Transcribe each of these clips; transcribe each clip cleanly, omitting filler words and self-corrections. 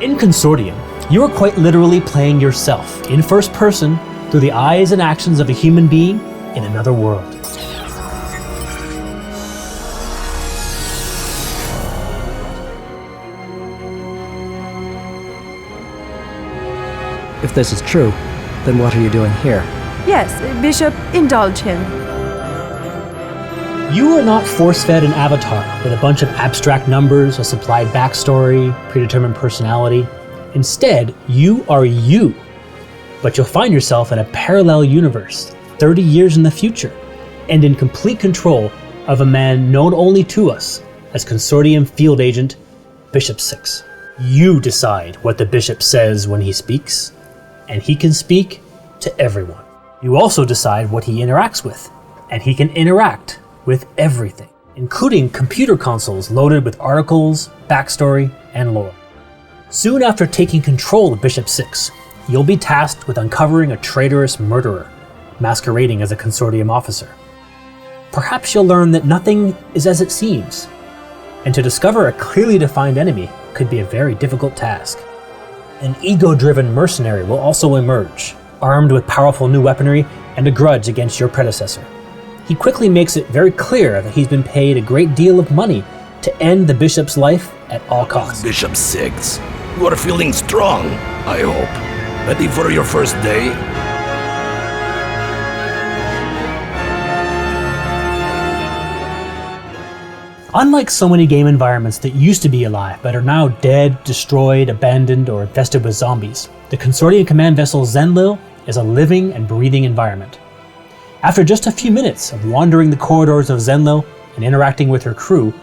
In Consortium, you are quite literally playing yourself, in first person, through the eyes and actions of a human being in another world. If this is true, then what are you doing here? Yes, Bishop, indulge him. You are not force-fed an avatar with a bunch of abstract numbers, a supplied backstory, predetermined personality. Instead, you are you. But you'll find yourself in a parallel universe, 30 years in the future, and in complete control of a man known only to us as Consortium Field Agent Bishop 6. You decide what the Bishop says when he speaks, and he can speak to everyone. You also decide what he interacts with, and he can interact with everything, including computer consoles loaded with articles, backstory, and lore. Soon after taking control of Bishop 6, you'll be tasked with uncovering a traitorous murderer, masquerading as a Consortium officer. Perhaps you'll learn that nothing is as it seems, and to discover a clearly defined enemy could be a very difficult task. An ego-driven mercenary will also emerge, armed with powerful new weaponry and a grudge against your predecessor. He quickly makes it very clear that he's been paid a great deal of money to end the Bishop's life at all costs. Bishop 6, you are feeling strong, I hope. Ready for your first day? Unlike so many game environments that used to be alive but are now dead, destroyed, abandoned, or infested with zombies, the Consortium command vessel Zenlil is a living and breathing environment. After just a few minutes of wandering the corridors of Zenlil and interacting with her crew,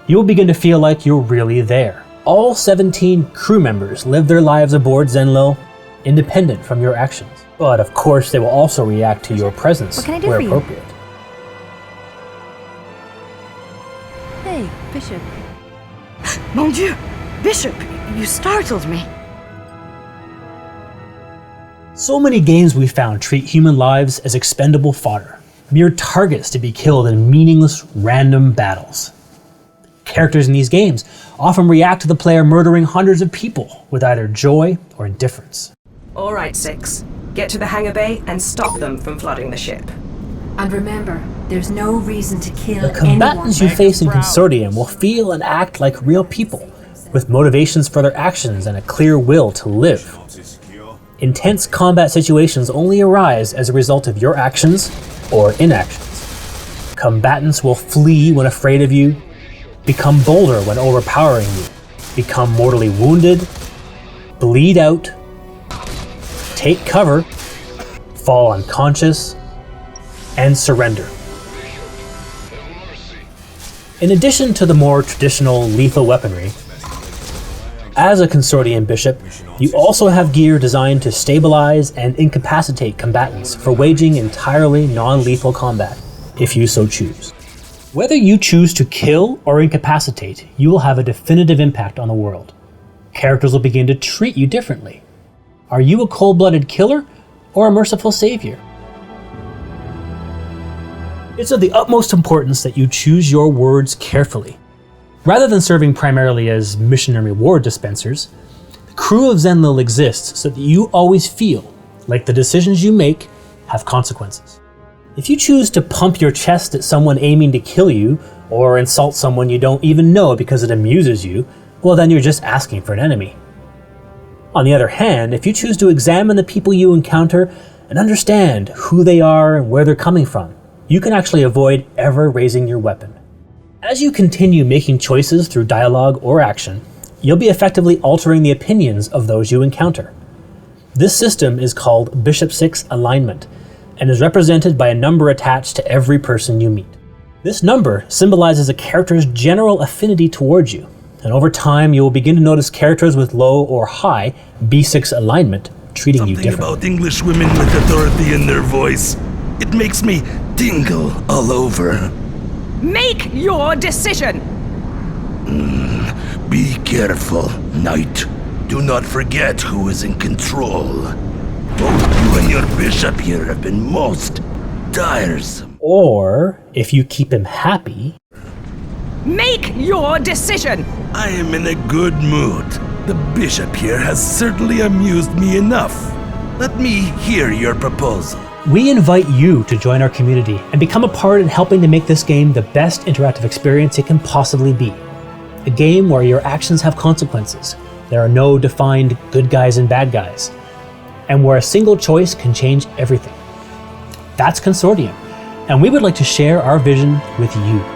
you will begin to feel like you're really there. All 17 crew members live their lives aboard Zenlil, independent from your actions. But of course, they will also react to your presence where appropriate. Hey, Bishop. Mon Dieu! Bishop, you startled me. So many games we found treat human lives as expendable fodder, mere targets to be killed in meaningless, random battles. Characters in these games often react to the player murdering hundreds of people with either joy or indifference. All right, 6. Get to the hangar bay and stop them from flooding the ship. And remember, there's no reason to kill The combatants you face in Consortium will feel and act like real people, with motivations for their actions and a clear will to live. Intense combat situations only arise as a result of your actions or inactions. Combatants will flee when afraid of you, become bolder when overpowering you, become mortally wounded, bleed out, take cover, fall unconscious, and surrender. In addition to the more traditional lethal weaponry, as a Consortium Bishop, you also have gear designed to stabilize and incapacitate combatants for waging entirely non-lethal combat, if you so choose. Whether you choose to kill or incapacitate, you will have a definitive impact on the world. Characters will begin to treat you differently. Are you a cold-blooded killer or a merciful savior? It's of the utmost importance that you choose your words carefully. Rather than serving primarily as mission and reward dispensers, the crew of Zenlil exists so that you always feel like the decisions you make have consequences. If you choose to pump your chest at someone aiming to kill you, or insult someone you don't even know because it amuses you, well then you're just asking for an enemy. On the other hand, if you choose to examine the people you encounter and understand who they are and where they're coming from, you can actually avoid ever raising your weapon. As you continue making choices through dialogue or action, you'll be effectively altering the opinions of those you encounter. This system is called Bishop 6 alignment, and is represented by a number attached to every person you meet. This number symbolizes a character's general affinity towards you, and over time you will begin to notice characters with low or high B6 alignment treating you differently. Something about English women with authority in their voice. It makes me tingle all over. Make your decision! Be careful, Knight. Do not forget who is in control. Both you and your bishop here have been most tiresome. Or, if you keep him happy... Make your decision! I am in a good mood. The bishop here has certainly amused me enough. Let me hear your proposal. We invite you to join our community and become a part in helping to make this game the best interactive experience it can possibly be. A game where your actions have consequences. There are no defined good guys and bad guys. And where a single choice can change everything. That's Consortium, and we would like to share our vision with you.